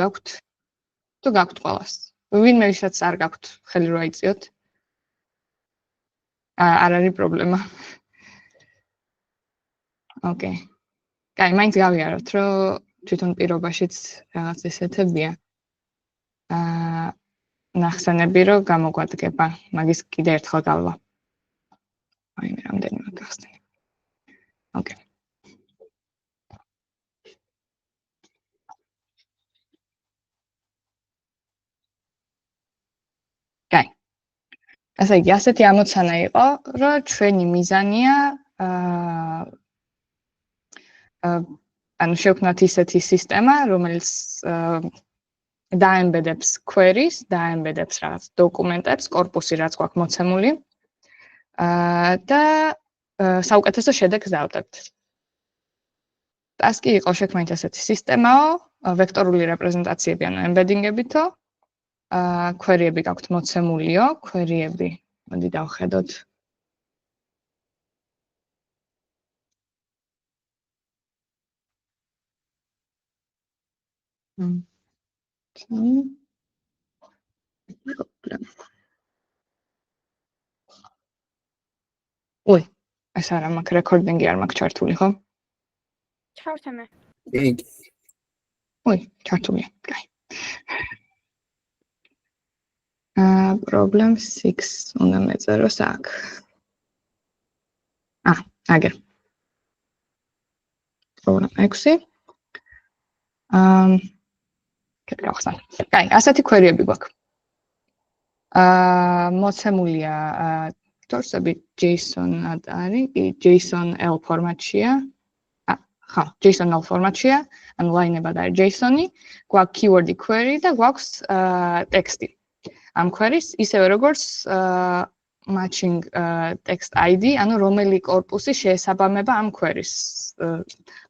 გაქვთ? თუ გაქვთ ყველას? ვინმე ვისაც არ გაქვთ, ხელი რო აიწიოთ. არ არის პრობლემა. ოკეი. კაი, მაინც გავიაროთ, რომ თვითონ პირობაშიც რაღაც ესეთებია. ნახსენები რომ გამოგვადგება, მაგის კიდე ერთხელ გავლა. აი მე რამდენიმე გახსნი. ოკეი. კაი. ასე იგი, ასეთი ამოცანა იყო, რომ ჩვენი მიზანია ანუ შევქმნათ ისეთი სისტემა, რომელიც დაემბედებს queries, დაემბედებს რაღაც დოკუმენტებს, კორპუსი რაც გვაქვს მოცემული და საუკეთესო შედეგს დავდებთ. ტასკი იყო შექმნით ასეთი სისტემაო, ვექტორული რეპრეზენტაციები, ანუ ემბედინგებითო, query-ები გაქვთ მოცემულიო, query-ები, მოდი დავხედოთ. ой, ეს არა მაქვს რეკორდინგი არ მაქვს ჩართული, ხო? ჩავრთე მე. ой, ჩართულია. კაი. problem 6 უნდა მეწეროს აქ. აგერ. problem 6. კაი, ასეთი query-ები გვაქვს. მოცემულია ტორსები JSON-ად არის, JSON-L ფორმატშია. ხო, JSON-L ფორმატშია, ანუ line-ებად არის JSON-ი, გვაქვს keyword-ი query და გვაქვს ტექსტი. ამ query-ს ისევე როგორც matching text ID, ანუ რომელი კორპუსი შეესაბამება ამ query-ს,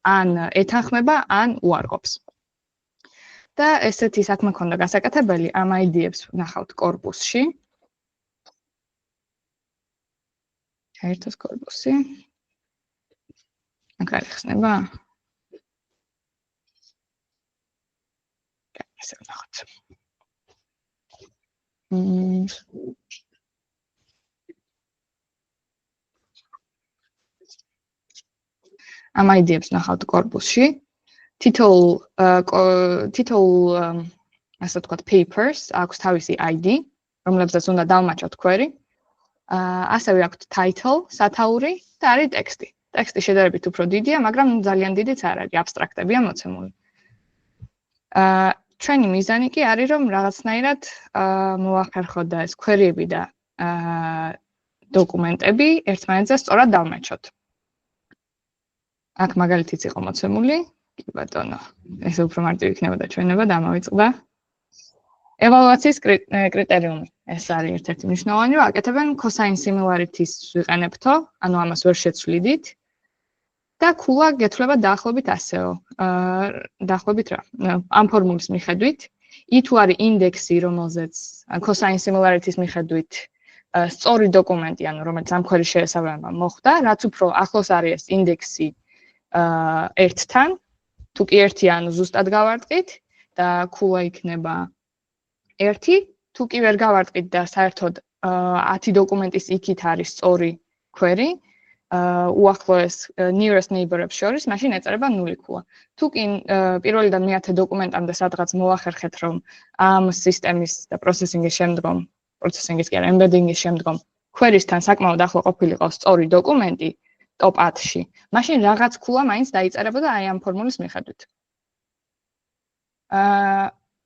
ან ეთანხმება, ან უარყოფს. და ესეთი საქმე ქონდა გასაკეთებელი ამ ID-ებს ვნახავთ კორპუსში. ერთოს კორპუსი. აქ არის ხსნება? ესე ვნახოთ. ამ ID-ებს ვნახავთ კორპუსში. თითოეულ ასე ვთქვათ papers აქვს თავისი ID, რომლებსაც უნდა დავმაჩოთ query. ასევე აქვს title, სათაური და არის ტექსტი. ტექსტი შედარებით უფრო დიდია, მაგრამ ძალიან დიდიც არ არის, აბსტრაქტებია მოცემული. ჩვენი მიზანი კი არის, რომ რაღაცნაირად მოვახერხოთ და ეს query-ები და დოკუმენტები ერთმანეთზე სწორად დავმეჩოთ. აქ მაგალითიც იყო მოცემული. კი ბატონო, ესე უფრო მარტივი იქნებოდა ჩვენება და ამავიწყდა. ევალუაციის კრიტერიუმი. ეს არის ერთ-ერთი მნიშვნელოვანი, რომ აკეთებენ cosine similarity-ს ვიყენებთო, ანუ ამას ვერ შეცვლიდით. და ქულა გეთვლება დაახლოებით ასეო. დაახლოებით რა? ამ ფორმულის მიხედვით, i თუ არის ინდექსი, რომელზეც cosine similarity-ს მიხედვით სწორი დოკუმენტი, ანუ რომელიც ამ query-ს შეესაბამება მოხდა, რაც უფრო ახლოს არის ეს ინდექსი 1-თან, თუ კი 1, ანუ ზუსტად გავარტყით და ქულა იქნება 1, თუ კი ვერ გავარტყით და საერთოდ 10 დოკუმენტის იქით არის სწორი query, უახლოეს nearest neighbor-ებს შორის, მაშინ ეწერება 0 ქულა. თუ კი პირველიდან მე-10 დოკუმენტამდე სადღაც მოვახერხეთ, რომ ამ სისტემის და პროცესინგის შემდგომ, პროცესინგის კი არა, embedding-ის შემდგომ query-სთან საკმაოდ ახლო ყოფილიყო სწორი დოკუმენტი top 10-ში, მაშინ რაღაც ქულა მაინც დაიწერებოდა აი ამ ფორმულის მიხედვით.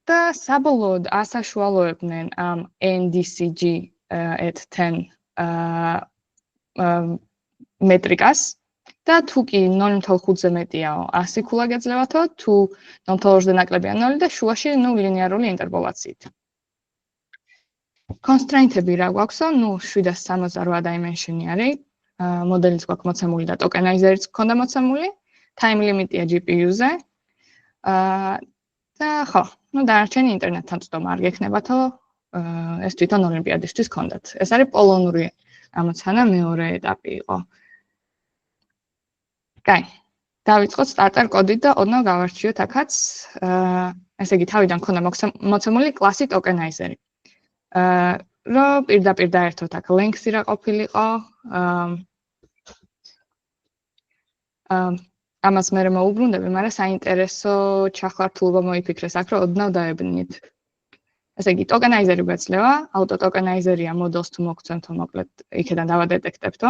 და საბოლოოდ ასაშუალოებდნენ ამ NDCG@10 მეტრიკას და თუ კი 0.5-ზე მეტიაო 100 ქულა გეძლევათო, თუ 0.2-ზე ნაკლებია 0 და შუაში ლინიარული ინტერპოლაციით. constraint-ები რა გვაქვსო? 768 dimension-ი არის. მოდელიც გვაქვს მოცემული და tokenizer-იც გქონდა მოცემული, time limit-ია GPU-ზე. და ხო, დანარჩენი ინტერნეტთან წვდომა არ გექნებათო, ეს თვითონ ოლიმპიადისთვის გქონდათ. ეს არის პოლონური ამოცანა, მეორე ეტაპი იყო. კაი, დავიწყოთ starter კოდით და ოდნავ გავარჩიოთ აქაც. ესე იგი თავიდან ქონდა მოცემული კლასი ტოკენაიზერი. რომ პირდაპირ დაერთოთ აქ links-ი რა ყოფილიყო. ამას მე მოუბრუნდები, მაგრამ საინტერესო ჩახლართულობა მოიფიქრეს აქ, რომ ოდნავ დაებნიეთ. ესე იგი, ტოკენაიზერი გვეძლევა, აუტოტოკენაიზერია models თუ მოგცემთო, მოკლედ იქიდან დავადეტექტებთო.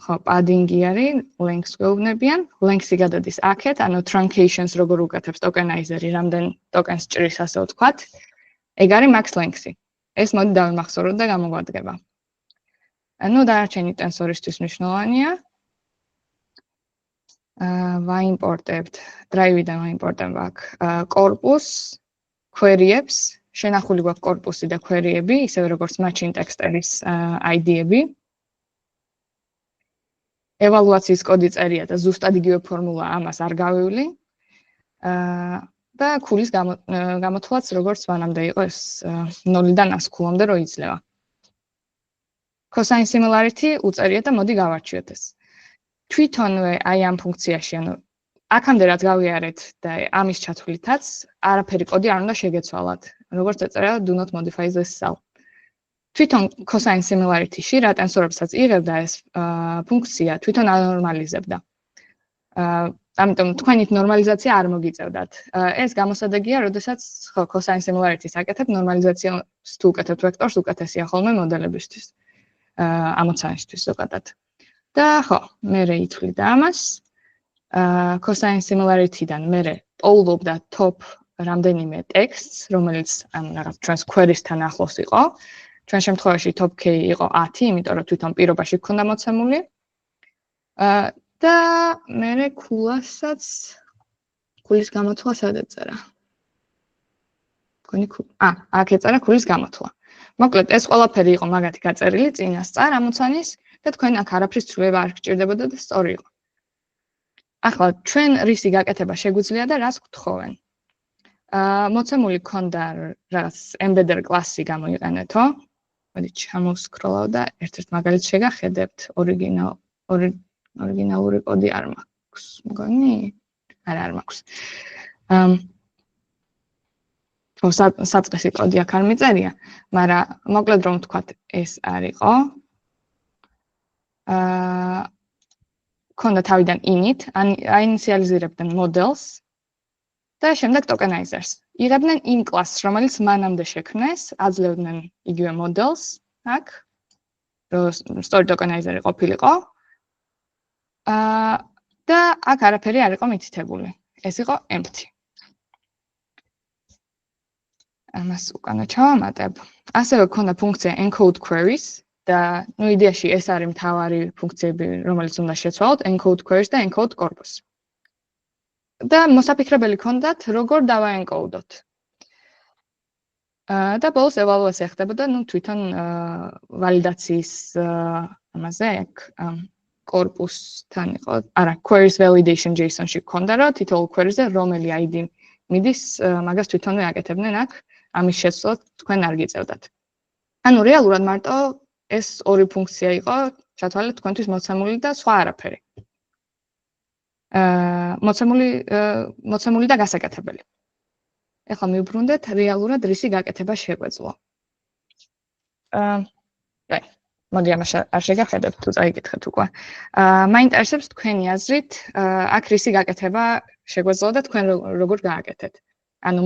ხო, padding-ი არის, links გვეუბნებიან, links-ი გადადის აქეთ, ანუ truncations როგორ უკეთებს ტოკენაიზერი, რამდენ ტოკენს ჭრის, ასე ვთქვათ. ეგ არის max links-ი. ეს მოდი დავიმახსოვროთ და გამოგვადგება. ანუ დანარჩენი ტენსორისთვის მნიშვნელოვანია. ვაიმპორტებთ, drive-დან ვაიმპორტებ აქ corpus, query-ებს, შენახული გვაქვს corpus-ი და query-ები, ისევე როგორც machine text-ერის ID-ები. evaluatsiis კოდი წერია და ზუსტად იგივე ფორმულა ამას არ გავივლი. და ქულის გამოთვლაც როგორც მანამდე იყო ეს 0-დან 100 ქულამდე რო იძლევა. cosine similarity უწერია და მოდი გავარჩიოთ ეს. თვითონვე აი ამ ფუნქციაში, ანუ აქამდე რაც გავიარეთ და ამის ჩათვლითაც არაფერი კოდი არ უნდა შეგეცვალათ. როგორც ეწერა do not modify this cell. თვითონ cosine similarity-ში რა ტენსორებსაც იღებდა ეს ფუნქცია, თვითონ ანორმალიზებდა. ამიტომ თქვენით ნორმალიზაცია არ მოგიწევდათ. ეს გამოსადეგია, როდესაც ხო cosine similarity-ს აკეთებ, ნორმალიზაციას თუ უკეთებთ ვექტორს, უკეთესია ხოლმე მოდელებისთვის. ამოცანისთვის ზოგადად. და ხო, მე ითვლიდა ამას. cosine similarity-დან მე პოულობდა top რამდენიმე ტექსტს, რომელიც ან რაღაც ჩვენს query-სთან ახლოს იყო. ჩვენ შემთხვევაში top k იყო 10, იმიტომ რომ თვითონ პირობაში გქონდა მოცემული. და მე ქულის გამოთვლა სად ეწერა? აქ ეწერა ქულის გამოთვლა. მოკლედ ეს ყველაფერი იყო მაგათი გაწერილი წინასწარ ამოცანის და თქვენ აქ არაფრის ცვლილება არ გჭირდებოდა და სწორი იყო. ახლა ჩვენ რისი გაკეთება შეგვიძლია და რას გთხოვენ? მოცემული ქონდა რაღაც embedder class-ი გამოიყენეთო. მოდი ჩამოვსკროლავ და ერთ-ერთ მაგალითს შეგახედებთ. ორიგინალური კოდი არ მაქვს, მგონი? არ მაქვს. საწყისი კოდი აქ არ მიწერია, მაგრამ მოკლედ რომ ვთქვათ, ეს არისო. ქონდა თავიდან init, აინიციალიზირებდნენ models და შემდეგ tokenizers. იღებდნენ იმ კლასს, რომელიც მანამდე შექმნეს, აძლევდნენ იგივე models, აქ, რომ story tokenizer ყოფილიყო. და აქ არაფერი არ იყო მითითებული. ეს იყო empty. ამას უკანა ჩავამატებ. ასევე ქონდა ფუნქცია encode queries და ნუ იდეაში ეს არის მთავარი ფუნქციები, რომელიც უნდა შეცვალოთ, encode queries და encode corpus. და მოსაფიქრებელი ქონდათ, როგორ დავაენკოდოთ. და ბოლოს evaluation ხდებოდა, ნუ თვითონ ვალიდაციის ამაზე აქ corpus-თან იყო. არა, queries validation JSON-ში ქონდა, რომ თითოეულ queries-ზე რომელი ID მიდის, მაგას თვითონვე აკეთებდნენ აქ. ამის შეცვლად თქვენ არ გიწევდათ. ანუ რეალურად მარტო ეს ორი ფუნქცია იყო, ჩათვალეთ თქვენთვის მოცემული და სხვა არაფერი. მოცემული და გასაკეთებელი. ეხლა მივბრუნდეთ რეალურად რისი გაკეთება შეგვეძლო. მოდი ამას არ შეგახედებთ თუ წაიკითხეთ უკვე. მაინტერესებს თქვენი აზრით, აქ რისი გაკეთება შეგვეძლო და თქვენ როგორ გააკეთეთ. ანუ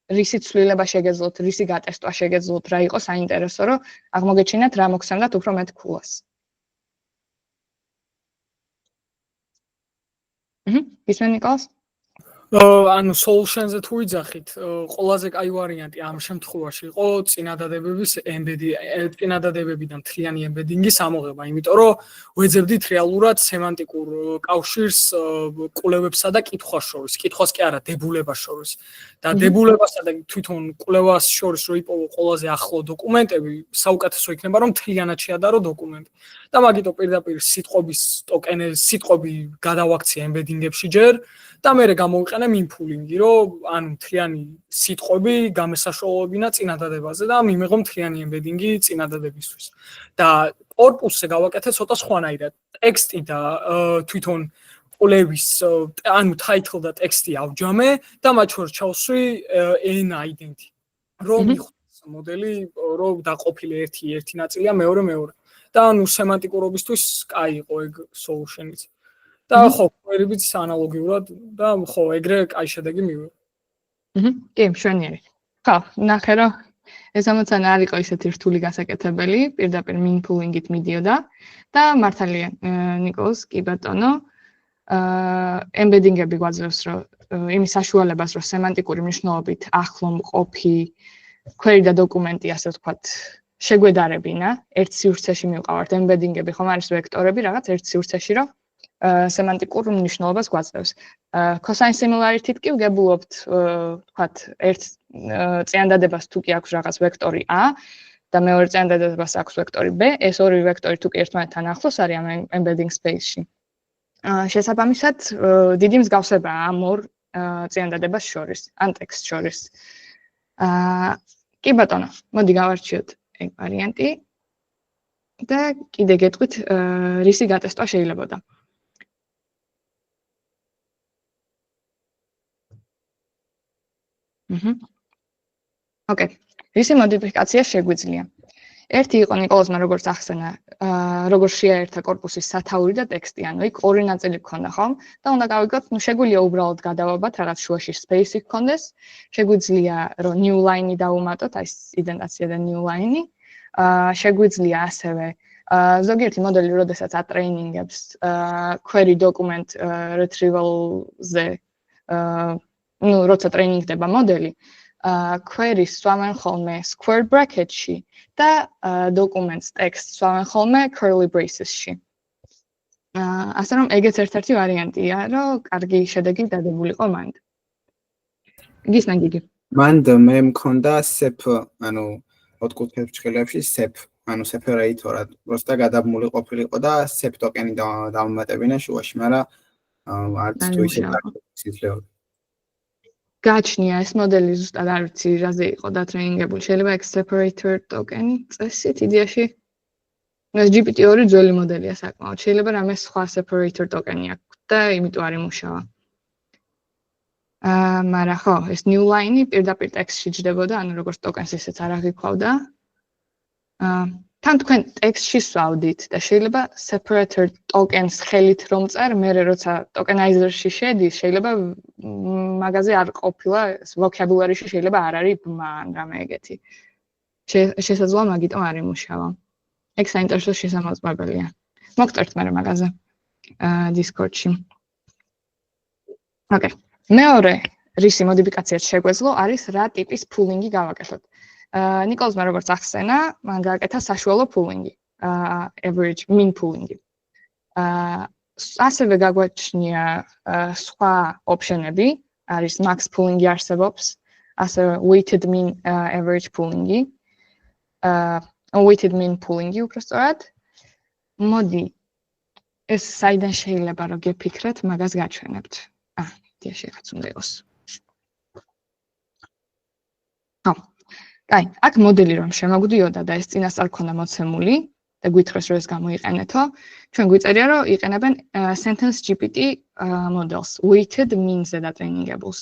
რისი ცვლილება შეგეძლოთ, რისი გატესტვა შეგეძლოთ, რა იყო საინტერესო, რომ აღმოგეჩინათ რა მოგცემდათ უფრო მეტ ქულას. ისმენ ნიკოლას? ანუ solution-ზე თუ ვიძახით, ყველაზე კაი ვარიანტი ამ შემთხვევაში იყო წინადადებებიდან მთლიანი embedding-ის ამოღება, იმიტომ რომ ვეძებდით რეალურად სემანტიკურ კავშირს კვლევებსა და კითხვას შორის, კითხვას კი არა, დებულებას შორის. და დებულებასა და თვითონ კვლევას შორის რო იპოვო ყველაზე ახლო დოკუმენტები, საუკეთესო იქნება რომ მთლიანად შეადარო დოკუმენტი. და მაგიტო პირდაპირ სიტყვები გადავაქცია embedding-ებში ჯერ და მე გამოვიყენე impulling-ი, რომ ანუ მთლიანი სიტყვები გამესაშუალებინა წინადადებაზე და მიმეღო მთლიანი embedding-ი წინადადებისთვის. და corpus-ზე გავაკეთე ცოტა სხვანაირად. ტექსტი და თვითონ კვლევის ანუ title და ტექსტი ავჯამე და მათ შორის ჩავსვი n identi. რომ მიხვდეს მოდელი რომ დაყოფილი ერთი ნაწილია მეორე. და ანუ სემანტიკურობისთვის კაი იყო ეგ solution-იც. და ხო, query-იც ანალოგიურად და ხო, ეგრე კაი შედეგი მივიღე. კი, მშვენიერი. ხო, ნახე რომ ეს ამოცანა არ იყო ისეთი რთული გასაკეთებელი, პირდაპირ min pooling-ით მიდიოდა და მართალია ნიკოლს, კი ბატონო, embedding-ები გვაძლევს რომ იმის საშუალებას რომ სემანტიკური მნიშვნელობით ახლო მყოფი query და დოკუმენტი ასე ვთქვათ შეგვედარებინა, ერთ სივრცეში მივყავართ embedding-ები, ხომ არის ვექტორები რაღაც ერთ სივრცეში რომ სემანტიკურ მნიშვნელობას გვაძლევს. Cosine similarity-ით კი ვგებულობთ, ვთქვათ, ერთ წიან დადებას თუ კი აქვს რაღაც ვექტორი A და მეორე წიან დადებას აქვს ვექტორი B, ეს ორი ვექტორი თუ კი ერთმანეთთან ახლოს არის ამ embedding space-ში. შესაბამისად, დიდი მსგავსებაა ამ ორ წიან დადებას შორის, ან ტექსტ შორის. კი ბატონო, მოდი გავარჩიოთ ეგ ვარიანტი და კიდე გეტყვით, რისი გატესტვა შეიძლებოდა. ოკეი. რისი მოდიფიკაცია შეგვიძლია? ერთი იყო ნიკოლოზმა როგორც ახსენა, როგორ შეაერთა კორპუსის სათაური და ტექსტი, ანუ იქ ორი ნაწილი გქონდა, ხომ? და უნდა გავიგოთ, შეგვიძლია უბრალოდ გადავაბათ რაღაც შუაში space-ი გქონდეს, შეგვიძლია რომ new line-ი დავუმატოთ, აი იდენტაცია და new line-ი. შეგვიძლია ასევე ზოგიერთი მოდელი, როდესაც ატრეინინგებს query document retrieval-ზე, როცა ტრეინინგდება მოდელი, query-ს სვამენ ხოლმე square bracket-ში და documents text სვამენ ხოლმე curly braces-ში. ასე რომ ეგეც ერთ-ერთი ვარიანტია, რომ კარგი შედეგი დადებულიყო მანდ. გისმენ გიგი. მანდ მე მქონდა sep, ანუ ოთხკუთხე ფრჩხილებში sep, ანუ separator-ად, просто გადაბმული ყოფილიყო და sep token-ი დავუმატებინა შუაში, მაგრამ არც თუ ისე შეიძლება. გაჩნია ეს მოდელი ზუსტად არ ვიცი რაზე იყო დატრეინინგებული. შეიძლება ეგ separator token-ი წესით იდეაში. ეს GPT-2 ძველი მოდელია საკმაოდ. შეიძლება რამე სხვა separator token-ი აქვს და იმიტომ არ იმუშავა. მაგრამ ხო, ეს new line-ი პირდაპირ ტექსტში ჯდებოდა, ანუ როგორც tokens ისეც არ აღიქვავდა. თან თქვენ ტექსტში სვავდით და შეიძლება separator tokens ხელით რომ წერ, მერე როცა tokenizer-ში შედის, შეიძლება მაგაზე არ ყოფილა, vocabulary-ში შეიძლება არ არის ბმა ან რამე ეგეთი. შესაძლოა მაგიტომ არ იმუშავა. ეგ საინტერესო შესამოწმებელია. მოგწერთ მე მაგაზე Discord-ში. ოკეი. მეორე რისი მოდიფიკაციაც შეგვეძლო არის რა ტიპის pooling-ი გავაკეთოთ. ნიკოლოზმა როგორც ახსენა, მან გააკეთა საშუალო pooling-ი, average mean pooling-ი. ასევე გაგვაჩნია სხვა option-ები, არის max pooling-ი არსებობს, ასევე weighted mean average pooling-ი, weighted mean pooling-ი უბრალოდ. მოდი ეს საიდან შეიძლება რომ გეფიქრეთ, მაგას გაჩვენებთ. დიახ, ხაც უნდა იყოს. კაი, აქ მოდელი რომ შემოგვდიოდა და ეს წინასწარ ქონდა მოცემული და გვითხრეს რომ ეს გამოიყენეთო, ჩვენ გვიწერია რომ იყენებენ sentence GPT models, weighted mean-ზე დატრეინინგებულს.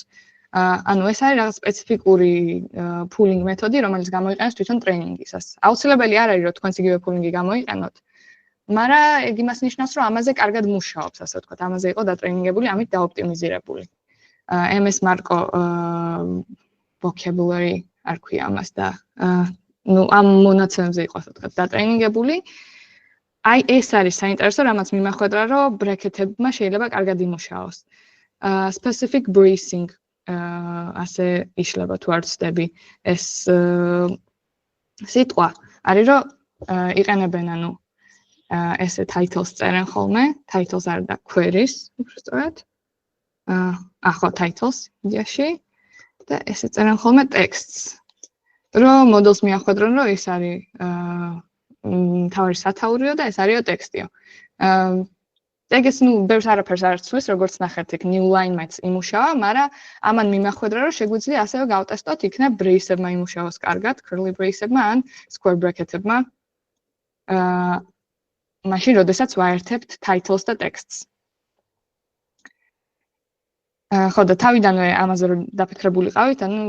ანუ ეს არის რაღაც სპეციფიკური pooling მეთოდი, რომელიც გამოიყენებს თვითონ ტრეინინგისას. აუცილებელი არ არის რომ თქვენს იგივე pooling-ი გამოიყენოთ, მაგრამ ეგ იმას ნიშნავს, რომ ამაზე კარგად მუშაობს, ასე ვთქვათ, ამაზე იყო დატრეინინგებული, ამით დაოპტიმიზირებული. MS Marco vocabulary არ ქვია ამას და ამ მონაცემებზე იყო ასე ვთქვათ დატრეინინგებული. აი ეს არის საინტერესო, რამაც მიმახვედრა, რომ ბრეკეტებმა შეიძლება კარგად იმუშაოს. Specific bracing ასე იშლება თუ არ ვცდები ეს სიტყვა არის რომ იყენებენ ანუ ესე titles წერენ ხოლმე, titles არ და queries უბრალოდ. ახლა titles იდეაში და ესე წერენ ხოლმე texts. რომ models მიახვედრონ რომ ეს არის თავარი სათაურიო და ეს არისო ტექსტიო. ეგეს ბევრს არაფერს არ ცვლის, როგორც ნახეთ, იქ new line-მაც იმუშავა, მაგრამ ამან მიმახვედრა რომ შეგვიძლია ასევე გავტესტოთ, იქნებ brace-ებმა იმუშაოს კარგად, curly brace-ებმა ან square bracket-ებმა. მაშინ, როდესაც ვაერთებთ titles და texts. ხო და თავიდანვე ამაზე რომ დაფიქრებულიყავით, ანუ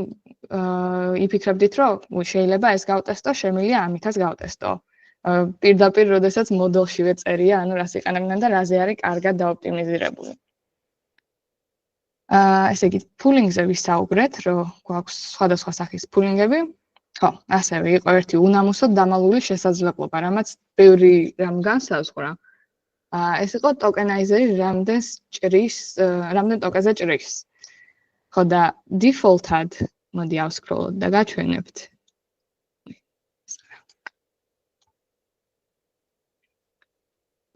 იფიქრებდით, რომ შეიძლება ეს გავტესტო, შემიძლია ამითაც გავტესტო. პირდაპირ, როდესაც მოდელშივე წერია, ანუ რას იყენებდნენ და რაზე არის კარგად დაოპტიმიზირებული. ესე იგი, pooling-ზე ვისაუბრეთ, რომ გვაქვს სხვადასხვა სახის pooling-ები. ხო, ასევე იყო ერთი უნამუსოდ დამალული შესაძლებლობა, რამაც ბევრი რამ განსაზღვრა. ეს იყო ტოკენაიზერი რამდენ ტოკენზე ჭრის. ხო და default-ად, მოდი ავსკროლოთ და გაჩვენებთ.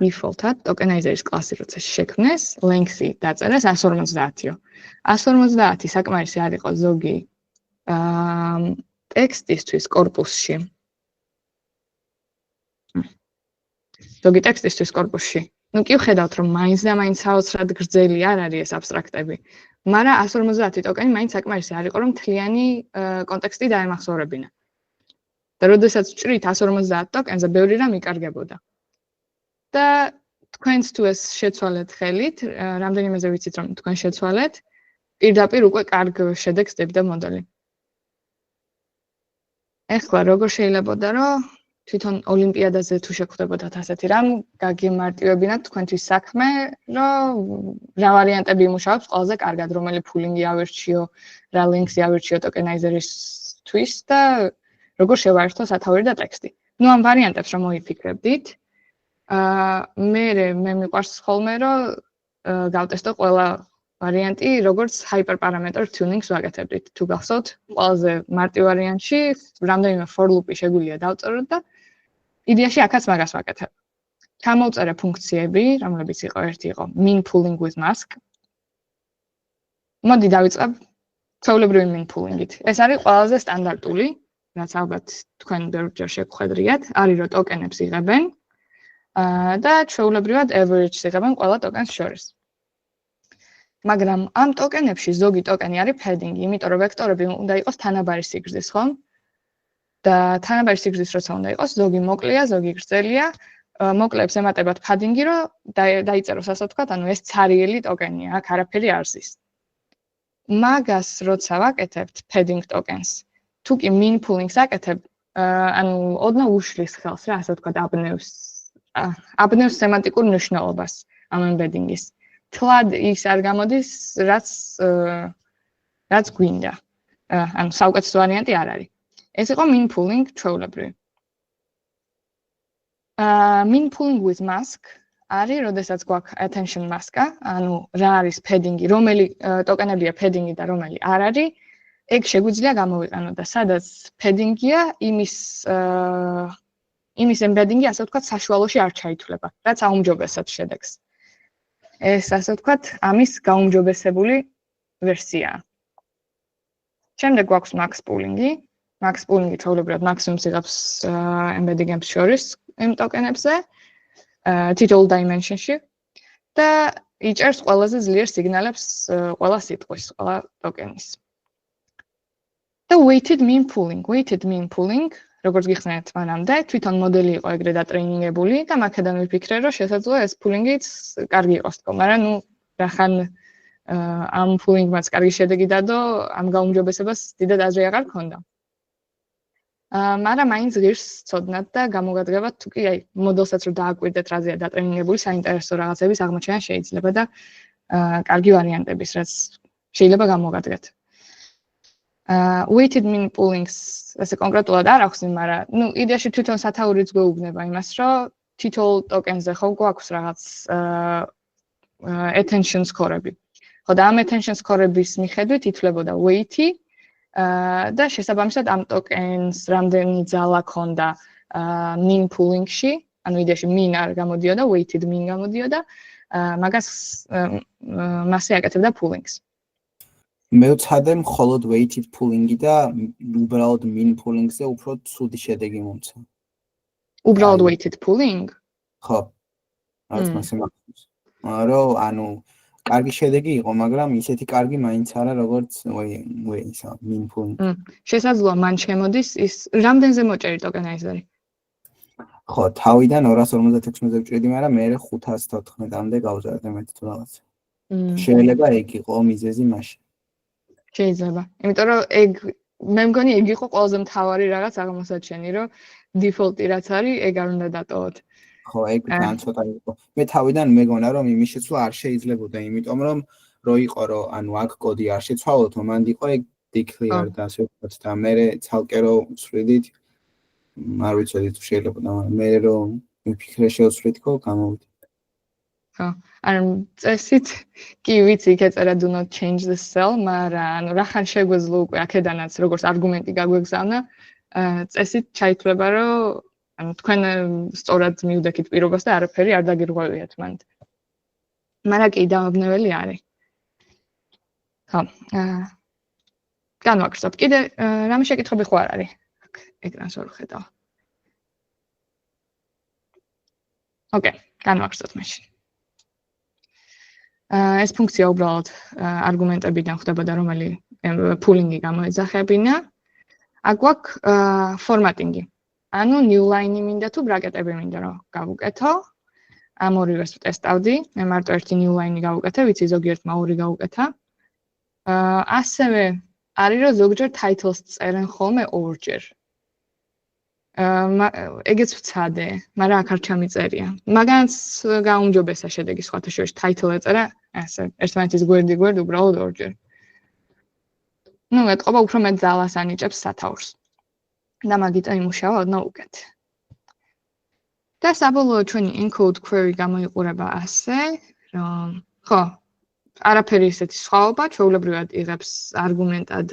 default-ად ტოკენაიზერის კლასი როცა შექმნეს, length-ი დაწერეს 150-იო. 150 საკმარისი არ იყო ზოგი ტექსტისთვის კორპუსში. ზოგი ტექსტისთვის კორპუსში. ნუ კი ვხედავთ, რომ მაინც და მაინც საოცრად გრძელი არ არის ეს აბსტრაქტები. მაგრამ 150 ტოკენი მაინც საკმარისი არ იყო, რომ მთლიანი კონტექსტი დაემახსოვრებინა. და როდესაც ვჭრით 150 ტოკენზე, ბევრი რამ იკარგებოდა. და თქვენც თუ ეს შეცვალეთ ხელით, რამდენიმეზე ვიცით, რომ თქვენ შეცვალეთ, პირდაპირ უკვე კარგ შედეგს დებდა მოდელი. ეხლა როგორ შეიძლებოდა, რომ თვითონ ოლიმპიადაზე თუ შეგხვდებოდათ ასეთი რამ, გაგიმარტივებინათ თქვენთვის საქმე, რომ რა ვარიანტები იმუშავებს ყველაზე კარგად, რომელი pooling-ი ავირჩიო, რა links-ი ავირჩიო ტოკენაიზერისთვის და როგორ შევაერთო სათავე და ტექსტი. ნუ ამ ვარიანტებს რომ მოიფიქრებდით, მე მიყვარს ხოლმე, რომ გავტესტო ყველა ვარიანტი, როგორც hyperparameter tuning-ს ვაკეთებდით. თუ გახსოვთ, ყველაზე მარტივ ვარიანტში რამდენიმე for loop-ი შეგვიძლია დავწეროთ და იდეაში აქაც მაგას ვაკეთებ. ჩამოვწერე ფუნქციები, რომლებიც ერთი იყო min pooling with mask. მოდი დავიწყებ ჩვეულებრივი min pooling-ით. ეს არის ყველაზე სტანდარტული, რაც ალბათ თქვენ ბევრჯერ შეგხვედრიათ, არის რომ ტოკენებს იღებენ და ჩვეულებრივად average-ს იღებენ ყველა ტოკენს შორის. მაგრამ ამ ტოკენებში ზოგი ტოკენი არის padding, იმიტომ რომ ვექტორები უნდა იყოს თანაბარი სიგრძის, ხო? და თანაბარი სიგრძის როცა უნდა იყოს, ზოგი მოკლეა, ზოგი გრძელია, მოკლეებს ემატებათ padding-ი, რომ დაიწეროს ასე ვთქვათ, ანუ ეს ცარიელი ტოკენია, აქ არაფერი არ ზის. მაგას როცა ვაკეთებთ padding tokens, თუ კი min pooling-ს აკეთებ, ანუ ოდნავ უშლის ხელს რა, ასე ვთქვათ, აბნევს სემანტიკურ მნიშვნელობას ამ embedding-ის. თლად ის არ გამოდის, რაც გვინდა. ანუ საუკეთესო ვარიანტი არ არის. ეს იყო min pooling ჩვეულებრივი. min pooling with mask არის, როდესაც გვაქვს attention mask-ა, ანუ რა არის padding-ი, რომელი ტოკენებია padding-ი და რომელი არ არის, ეგ შეგვიძლია გამოვიყენოთ და სადაც padding-ია, იმის embedding-ი, ასე ვთქვათ, საშუალოში არ ჩაითვლება, რაც აუმჯობესებს შედეგს. ეს ასე ვთქვათ, ამის გაუმჯობესებული ვერსიაა. შემდეგ გვაქვს max pooling-ი. max pooling-ი ჩვეულებრივად მაქსიმუმს იღებს embedding-ებს შორის იმ ტოკენებზე, tittle dimension-ში და იჭერს ყველაზე ძლიერ სიგნალებს ყველა სიტყვის, ყველა ტოკენის. და weighted mean pooling, როგორც გიხსნით მანამდე, თვითონ მოდელი იყო ეგრე დატრეინინგებული და მაქედან ვიფიქრე, რომ შესაძლოა ეს pooling-იც კარგი იყოს თქო, მაგრამ ნუ რახან ამ pooling-მაც კარგი შედეგი დადო, ამ გაუმჯობესებას დიდად აზრი აღარ ქონდა. მაგრამ მაინც ღირს ცოდნათ და გამოგადგებათ, თუ კი მოდელსაც რომ დააკვირდეთ, რაზეა დატრეინინგებული, საინტერესო რაღაცების აღმოჩენა შეიძლება და კარგი ვარიანტების, რაც შეიძლება გამოგადგეთ. Weighted mean pooling-ს ესე კონკრეტულად არ აქვს, მაგრამ ნუ იდეაში თვითონ სათაურიც გვეუბნება იმას, რომ tittle token-ზე ხო გვაქვს რაღაც attention score-ები. ხო და ამ attention score-ების მიხედვით ითვლებოდა weight-ი და შესაბამისად ამ ტოკენს რამდენი ძალა ქონდა min pooling-ში, ანუ იდეაში min არ გამოდიოდა, weighted min გამოდიოდა, მაგას მასე აკეთებდა pooling-ს. მე ვცადე მხოლოდ weighted pooling-ი და უბრალოდ min pooling-ზე უფრო ცუდი შედეგი მომცა. უბრალოდ weighted pooling? ხო. რაც მაქსიმუმს. რომ ანუ კარგი შედეგი იყო, მაგრამ ისეთი კარგი მაინც არა, როგორც ისა min pooling. შესაძლოა მან შემოდის ის რამდენზე მოჭერი ტოკენაიზერი? ხო, თავიდან 256-ზე ვჭრიდი, მაგრამ მე 514-მდე გავზარდე მეტი თუ რაღაც. შეიძლება ეგ იყო მიზეზი მაშინ. შეიძლება. იმიტომ რომ ეგ მე მგონი ეგ იყო ყველაზე მთავარი რაღაც აღმოსაჩენი, რომ დიფოლტი რაც არის, ეგ არ უნდა დატოვოთ. ხო, ეგ ძალიან ცოტა იყო. მე თავიდან მეგონა რომ იმის შეცვლა არ შეიძლებოდა, იმიტომ რომ რო იყო რომ ანუ აქ კოდი არ შეცვალოთ, მანდ იყო ეგ declare და ასე ვთქვათ და მე ცალკე რო ვსვიდით არ ვიცოდი თუ შეიძლება და მე რომ ვიფიქრე შევსვიდქო გამოვიდა. ხო, ანუ წესით კი ვიცი ეწერა do not change the cell, მაგრამ ანუ რახან შეგვეძლო უკვე აქედანაც როგორც არგუმენტი გაგვეგზავნა, წესით ჩაითვლება რომ ანუ თქვენ სწორად მიუდექით პირობას და არაფერი არ დაგირღვევიათ მანდ. მაგრამ კი დამაბნეველი არის. ხო, განვაგრძობ. კიდე რამე შეკითხები ხო არ არის? აქ ეკრანს ვერ ვხედავ. ოკეი, განვაგრძობ მაშინ. ეს ფუნქცია უბრალოდ არგუმენტებიდან ხდებოდა, რომელი pooling-ი გამოეძახებინა. აქ გვაქვს formatting-ი. ანუ new line-ი მინდა თუ ბრაკეტები მინდა რომ გავუკეთო. ამ ორივეს ვტესტავდი. მე მარტო ერთი new line-ი გავუკეთე, ვიცი ზოგიერთმა ორი გავუკეთა. ასევე არის რომ ზოგჯერ titles წერენ ხოლმე ორჯერ. ეგეც ვცადე, მაგრამ აქ არ ჩამიწერია. მაგანაც გაუმჯობესა შედეგი სხვათა შორის title ეწერა, ასე ერთმანეთის გვერდი უბრალოდ ორჯერ. ნუ ეთყობა უფრო მეტ ძალას ანიჭებს სათაურს. და მაგიტო იმუშავა ოდნავ უკეთ. და საბოლოოდ ჩვენი encode query გამოიყურება ასე, რომ ხო, არაფერი ისეთი სხვაობა, ჩვეულებრივად იღებს არგუმენტად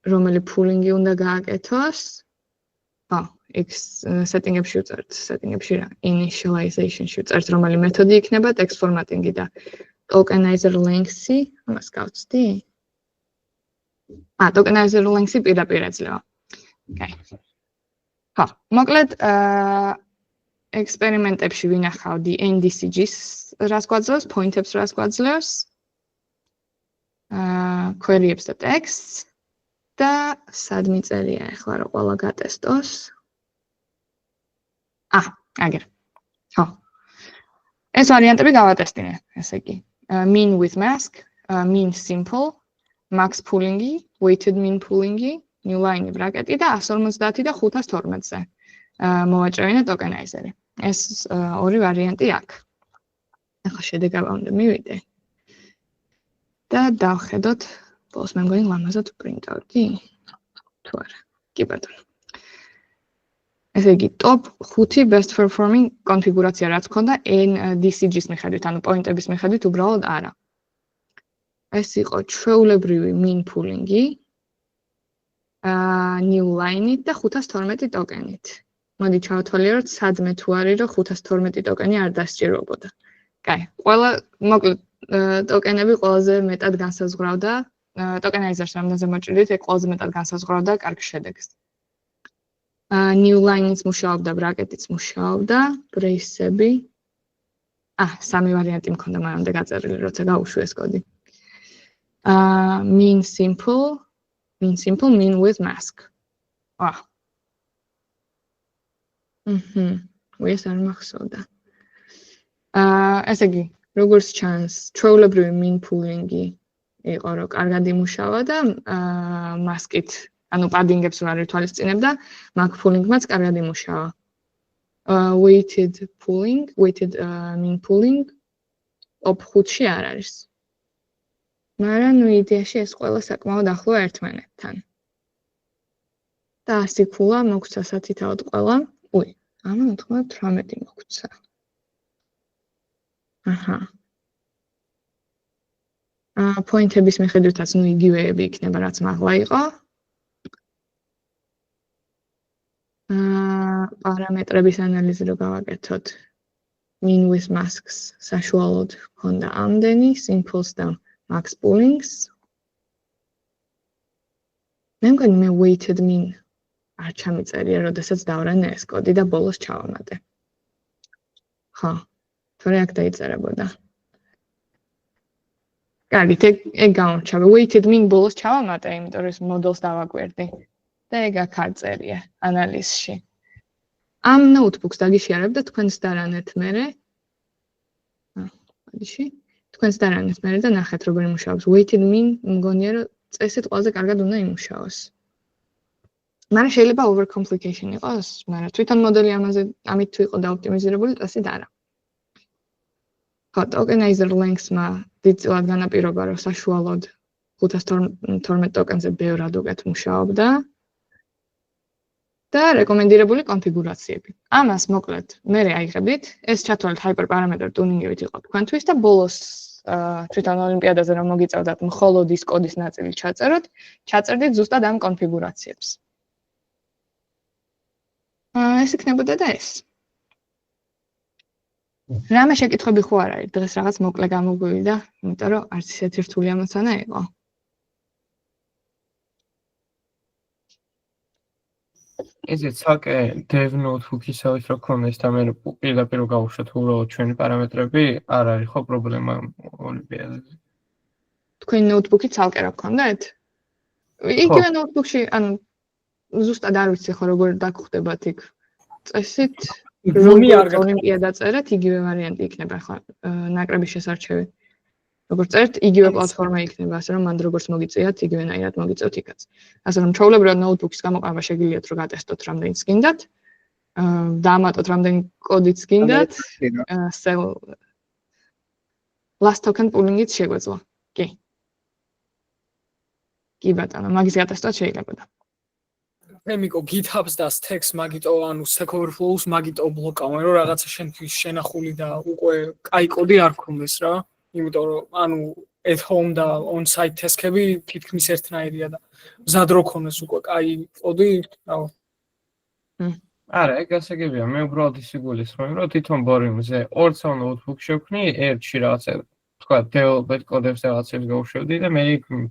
რომელი pooling-ი უნდა გააკეთოს. ხო, x setting-ებში ვწერთ, setting-ებში რა, initialization-ში ვწერთ, რომელი მეთოდი იქნება text formatting-ი და tokenizer length-ი, ამას გავცდი? tokenizer length-ი პირდაპირ ეძლევა. Okay. ხო, მოკლედ ექსპერიმენტებში ვინახავდი NDCG-ს რას გვაძლევს, point-ებს რას გვაძლევს, query-ებს და text-ს და სად მიწერია ახლა რომ ყველა გატესტოს. აგერ. ხო. ეს ვარიანტები გავატესტინე, ესე იგი. Mean with mask, mean simple, max pooling-ი, weighted mean pooling-ი, new line-ი ბრაკეტი და 150 და 512-ზე. მოვაჭრევინა tokenizer-ი. ეს ორი ვარიანტი აქვს. ახლა შედეგაბა უნდა მივიდე. და დავხედოთ ბოლოს მე მგონი ლამაზად პრინტავდი. თუ არა. კი ბატონო. ესე იგი top 5 best performing კონფიგურაცია რაც ქონდა NDCG-ის მიხედვით, ანუ პოინტების მიხედვით უბრალოდ არა. ეს იყო ჩვეულებრივი mean pooling-ი, new line-ით და 512 ტოკენით. მოდი ჩავთვალიეროთ სადმე თუ არის რომ 512 ტოკენი არ დასჭიროებოდა. კაი, ყველა მოკლედ ტოკენები ყველაზე მეტად განსაზღვრავდა tokenizer-ს რამდენზე მოჭრიდით, ეგ ყველაზე მეტად განსაზღვრავდა კარგ შედეგს. New line-იც მუშაობდა, ბრაკეტიც მუშაობდა, brace-ები. სამი ვარიანტი მქონდა მანამდე გაწერილი, როცა გავუშვი ეს კოდი. Mean simple, mean with mask. ეს არ მახსოვდა. ესე იგი, როგორც ჩანს, ჩვეულებრივი mean pooling-ი იყო რომ კარგად იმუშავა და mask-ით, ანუ padding-ებს რა ითვალისწინებდა, max pooling-მაც კარგად იმუშავა. Weighted mean pooling top 5-ში არ არის. მაგრამ ნუ იდეაში ეს ყველა საკმაოდ ახლოა ერთმანეთთან. და 100 ქულა მოგვცა სათითაოდ ყველა. ამა 98 მოგვცა. პოინტების მიხედვითაც ნუ იგივეები იქნება, რაც მაღლა იყო. პარამეტრების ანალიზი რო გავაკეთოთ. Mean with masks საშუალოდ ჰქონდა ამდენი, simples და max poolings. მე მგონი მე weighted mean არ ჩამიწერია, როდესაც დავრანე ეს კოდი და ბოლოს ჩავამატე. ხო, თორე აქ დაიწერებოდა. კარგით, ეგ გამორჩა. Weighted mean ბოლოს ჩავამატე, იმიტომ რომ ეს მოდელს დავაკვირდი. და ეგ აქ არ წერია ანალიზში. ამ notebooks დაგიშიარებ და თქვენს დარანეთ მერე. ხოდიში. თქვენს დარანეს მერე და ნახეთ როგორ იმუშავებს. Weighted mean მგონია რომ წესით ყველაზე კარგად უნდა იმუშაოს. მაგრამ შეიძლება overcomplication იყოს, მაგრამ თვითონ მოდელი ამით თუ იყო დაოპტიმიზირებული, წესით არა. ხო, tokenizer length-მა დიდწილად განაპირობა, რომ საშუალოდ 512 ტოკენზე ბევრად უკეთ მუშაობდა და რეკომენდირებული კონფიგურაციები. ამას მოკლედ მე აიღებდით, ეს ჩათვალეთ hyperparameter tuning-ებით იყო თქვენთვის და ბოლოს თვითონ ოლიმპიადაზე რომ მოგიწევდათ მხოლოდ ის კოდის ნაწილი ჩაწერდით ზუსტად ამ კონფიგურაციებს. ეს იქნებოდა და ეს. რამე შეკითხვები ხო არ არის? დღეს რაღაც მოკლე გამოგვივიდა, იმიტომ რომ არც ისეთი რთული ამოცანა იყო. ეზეც საკე dev notebook-ისავით რო ქონდეს და მე პირდაპირ გავუშვათ უბრალოდ ჩვენი პარამეტრები, არ არის ხო პრობლემა ოლიმპიადაზე. თქვენი notebook-ი ცალკე რა გქონდეთ? იგივე notebook-ში, ანუ ზუსტად არ ვიცი ხო როგორ დაგხვდებათ იქ. წესით როგორც ოლიმპიადა წერეთ, იგივე ვარიანტი იქნება ხო ნაკრების შესარჩევი. როგორც წერთ, იგივე პლატფორმა იქნება, ასე რომ მანდ როგორც მოგიწიათ, იგივენაირად მოგიწევთ იქაც. ასე რომ ჩვეულებრივად notebook-ის გამოყენება შეგიძლიათ რომ გატესტოთ რამდენიც გინდათ, დაამატოთ რამდენი კოდიც გინდათ, last token pooling-იც შეგვეძლო. კი. კი ბატონო, მაგის გატესტოთ შეიძლებოდა. მეკო GitHub-ს და Stacks მაგიტო ანუ Stack Overflow-ს მაგიტო ბლოკავენ რომ რაღაცა შენთვის შენახული და უკვე კაი კოდი არ ქონდეს რა. იმიტომ რომ ანუ at home და on site task-ები თითქმის ერთნაირია და მზად რო ქონდეს უკვე კაი კოდი, რავ. არა, ეგ გასაგებია. მე უბრალოდ ისი გულისხმობ, რომ თვითონ ბორიმზე 2 notebook შევქნი, ერთში რაღაცა თქვა development კოდებს რაღაცებს გავუშვებდი და მე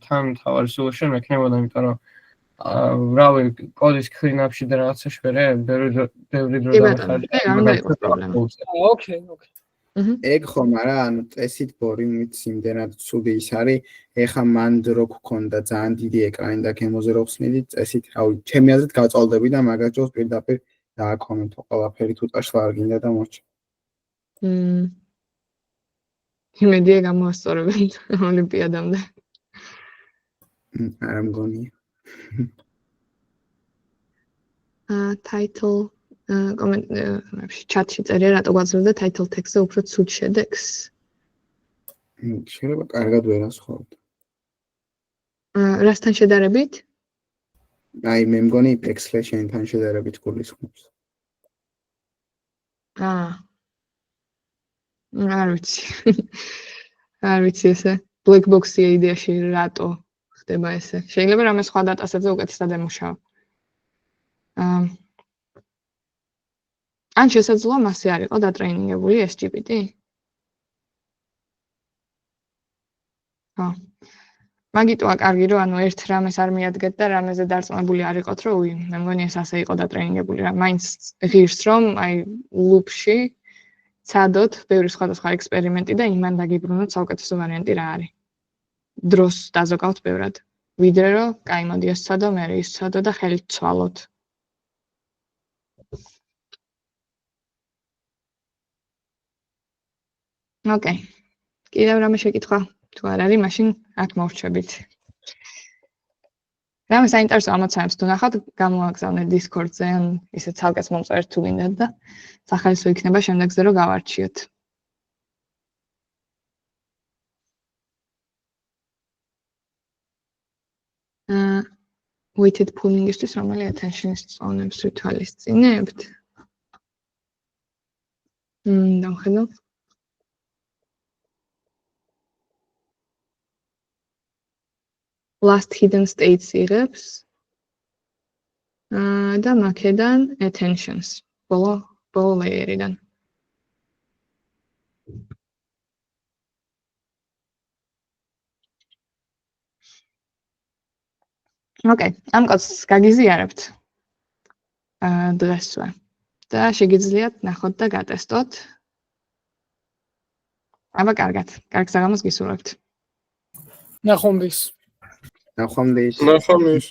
თან თავარი solution მექნებოდა, იმიტომ რომ რავი კოდის clean-up-ში და რაღაცაში ვერე ბევრი დრო დამხარჯა. ოკეი. ეგ ხომ არა, ანუ წესით ბორიმით იმდენად ცუდი ის არის, ეხა მან დრო გქონდა ძალიან დიდი ეკრანი და გემოზე რო ხსნიდი, წესით რავი, ჩემი აზრით გავწვალდები და მაგას დროს პირდაპირ დააკომენტო ყველაფერი თუ წაშლა არ გინდა და მოჭ. იმედია გამოასწორებენ ოლიმპიადამდე. არა მგონია. Title კომენტებში chat-ში წერია რატო გვაძლევდა title text-ზე უფრო ცუდ შედეგს? შეიძლება კარგად ვერასხავთ. რასთან შედარებით? აი მე მგონი Excel-ში შენთან შედარებით გულისხმობს. არ ვიცი. არ ვიცი ესე. Black box-ი იდეაში რატო ხდება ესე. შეიძლება რამე სხვა დატასებზე უკეთესად ემუშავა. ან შესაძლოა მასე არ იყო დატრეინინგებული SGPT? ხო. მაგიტოა კარგი რომ ანუ ერთ რამეს არ მიადგეთ და რამეზე დარწმუნებული არ იყოთ რომ უი, მე მგონი ეს ასე იყო დატრეინინგებული რა. მაინც ღირს რომ აი loop-ში ცადოთ ბევრი სხვადასხვა ექსპერიმენტი და იმან დაგიბრუნოთ საუკეთესო ვარიანტი რა არის. დროს დაზოგავთ ბევრად. ვიდრე რომ კაი მოდი ეს ცადო, მე ის ცადო და ხელით ცვალოთ. ოკეი. კიდევ რამე შეკითხვა? თუ არ არის, მაშინ აქ მოვრჩებით. რამე საინტერესო ამოცანებს თუ ნახავთ, გამოაგზავნეთ Discord-ზე, ან ისე ცალკეც მომწერთ თუ გინდათ და სახალისო იქნება შემდეგზე რომ გავარჩიოთ. Weighted pooling-ისთვის რომელი attention-ის წონებს ვითვალისწინებთ? დავხედავ. Last hidden states იღებს და მაქედან attentions ბოლო layer-იდან. ოკეი, ამ კოდს გაგიზიარებთ დღესვე და შეგიძლიათ ნახოთ და გატესტოთ. აბა კარგად, კარგ საღამოს გისურვებთ. ნახვამდის. ნახვამდის. ნახვამდის.